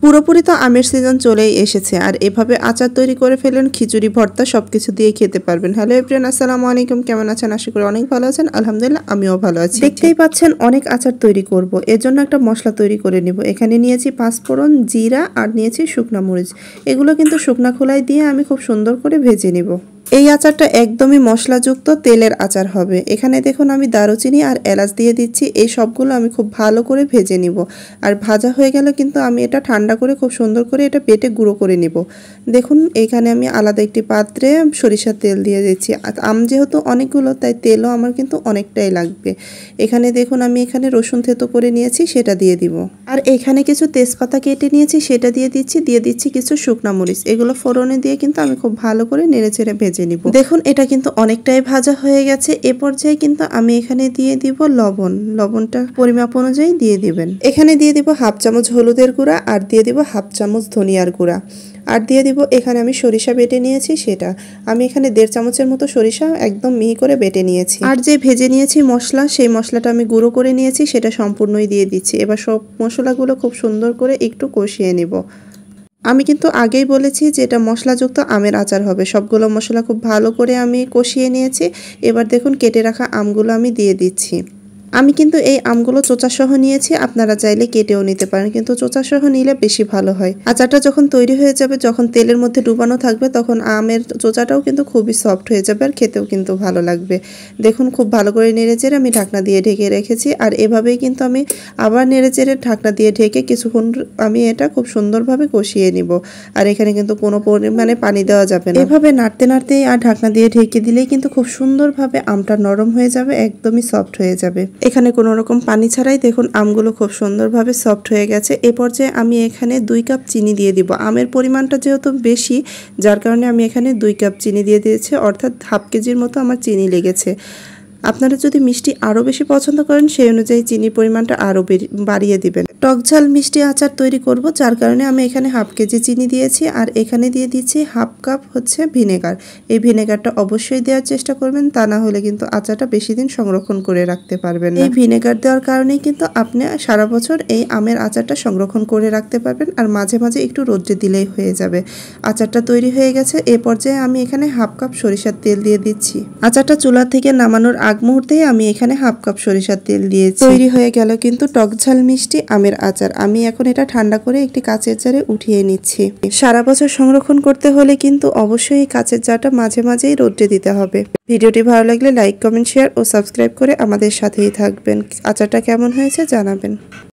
পুরোপুরি তো আমের সিজন চলেই এসেছে, আর এভাবে আচার তৈরি করে ফেলেন, খিচুড়ি ভর্তা সবকিছু দিয়ে খেতে পারবেন। হ্যালো এভরিওয়ান, আসসালামু আলাইকুম, কেমন আছেন? আশা করি অনেক ভালো আছেন। আলহামদুলিল্লাহ আমিও ভালো আছি। দেখতেই পাচ্ছেন অনেক আচার তৈরি করব, এর জন্য একটা মশলা তৈরি করে নিব। এখানে নিয়েছি পাঁচফোড়ন, জিরা আর নিয়েছি শুকনা মরিচ। এগুলো কিন্তু শুকনা খোলায় দিয়ে আমি খুব সুন্দর করে ভেজে নিব। এই আচারটা একদমই মশলাযুক্ত তেলের আচার হবে। এখানে দেখুন আমি দারুচিনি আর এলাচ দিয়ে দিচ্ছি। এই সবগুলো আমি খুব ভালো করে ভেজে নিব। আর ভাজা হয়ে গেলে কিন্তু আমি এটা ঠান্ডা করে খুব সুন্দর করে এটা বেটে গুঁড়ো করে নিব। দেখুন এখানে আমি আলাদা একটি পাত্রে সরিষার তেল দিয়ে দিচ্ছি। আম যেহেতু অনেকগুলো, তাই তেলও আমার কিন্তু অনেকটাই লাগবে। এখানে দেখুন আমি এখানে রসুন থেতো করে নিয়েছি, সেটা দিয়ে দিব। আর এখানে কিছু তেজপাতা কেটে নিয়েছি, সেটা দিয়ে দিচ্ছি কিছু শুকনা মরিচ। এগুলো ফোড়নে দিয়ে কিন্তু আমি খুব ভালো করে নেড়েচেড়ে ভেজে নিব। দেখুন এটা কিন্তু অনেকটাই ভাজা হয়ে গেছে। এ পর্যায়ে কিন্তু আমি এখানে দিয়ে দিব লবণ। লবণটা পরিমাপ অনুযায়ী দিয়ে দিবেন। এখানে দিয়ে দিব হাফ চামচ হলুদের গুঁড়া, আর দিয়ে দিব হাফ চামচ ধনিয়ার গুঁড়া, আর দিয়ে দিব এখানে আমি সরিষা বেটে নিয়েছি, সেটা আমি এখানে 1.5 চামচের মতো সরিষা একদম মিহি করে বেটে নিয়েছি। আর যে ভেজে নিয়েছি মশলা, সেই মশলাটা আমি গুঁড়ো করে নিয়েছি, সেটা সম্পূর্ণই দিয়ে দিচ্ছি। এবার সব মশলাগুলো খুব সুন্দর করে একটু কষিয়ে নিব। আমি কিন্তু আগেই বলেছি যে এটা মশলাযুক্ত আমের আচার হবে। সবগুলো মশলা খুব ভালো করে আমি কষিয়ে নিয়েছি। এবার দেখুন কেটে রাখা আমগুলো আমি দিয়ে দিচ্ছি। আমি কিন্তু এই আমগুলো চোচাসহ নিয়েছি, আপনারা চাইলে কেটেও নিতে পারেন, কিন্তু চোচাসহ নিলে বেশি ভালো হয়। আচারটা যখন তৈরি হয়ে যাবে, যখন তেলের মধ্যে ডুবানো থাকবে, তখন আমের চোচাটাও কিন্তু খুবই সফট হয়ে যাবে, আর খেতেও কিন্তু ভালো লাগবে। দেখুন খুব ভালো করে নেড়েচেড়ে আমি ঢাকনা দিয়ে ঢেকে রেখেছি। আর এভাবেই কিন্তু আমি আবার নেড়েচেড়ে ঢাকনা দিয়ে ঢেকে কিছুক্ষণ আমি এটা খুব সুন্দরভাবে কষিয়ে নিব। আর এখানে কিন্তু কোনো পরিমাণে পানি দেওয়া যাবে না। এভাবে নাড়তে নাড়তে আর ঢাকনা দিয়ে ঢেকে দিলেই কিন্তু খুব সুন্দরভাবে আমটা নরম হয়ে যাবে, একদমই সফট হয়ে যাবে। এখানে কোনো রকম পানি ছাড়াই দেখুন আমগুলো খুব সুন্দরভাবে সফট হয়ে গেছে। এ পর্যায়ে আমি এখানে 2 কাপ চিনি দিয়ে দিব। আমের পরিমাণটা যেহেতু বেশি, যার কারণে আমি এখানে 2 কাপ চিনি দিয়ে দিয়েছি, অর্থাৎ হাফ কেজির মতো আমার চিনি লেগেছে। আপনারা যদি মিষ্টি আরও বেশি পছন্দ করেন, সেই অনুযায়ী চিনির পরিমাণটা আরও বাড়িয়ে দিবেন। টকঝাল মিষ্টি আচার তৈরি করব, যার কারণে আমি এখানে হাফ কেজি চিনি দিয়েছি। আর এখানে দিয়ে দিচ্ছি হাফ কাপ হচ্ছে ভিনেগার। এই ভিনেগারটা অবশ্যই দেওয়ার চেষ্টা করবেন, তা না হলে কিন্তু আচারটা বেশি দিন সংরক্ষণ করে রাখতে পারবেন না। এই ভিনেগার দেওয়ার কারণেই কিন্তু আপনি সারা বছর এই আমের আচারটা সংরক্ষণ করে রাখতে পারবেন, আর মাঝে মাঝে একটু রোদ্রে দিলেই হয়ে যাবে। আচারটা তৈরি হয়ে গেছে। এ পর্যায়ে আমি এখানে হাফ কাপ সরিষার তেল দিয়ে দিচ্ছি। আচারটা চুলা থেকে নামানোর আগ মুহূর্তেই আমি এখানে হাফ কাপ সরিষার তেল দিয়েছি। তৈরি হয়ে গেল কিন্তু টকঝাল মিষ্টি আমের আচার। আমি এখন এটা ঠান্ডা করে একটি কাচের জারে উঠিয়ে নিচ্ছি। সারা বছর সংরক্ষণ করতে হলে কিন্তু অবশ্যই এই কাচের জারটা মাঝে মাঝেই রোদ্রে দিতে হবে। ভিডিওটি ভালো লাগলে লাইক, কমেন্ট, শেয়ার ও সাবস্ক্রাইব করে আমাদের সাথেই থাকবেন। আচারটা কেমন হয়েছে জানাবেন।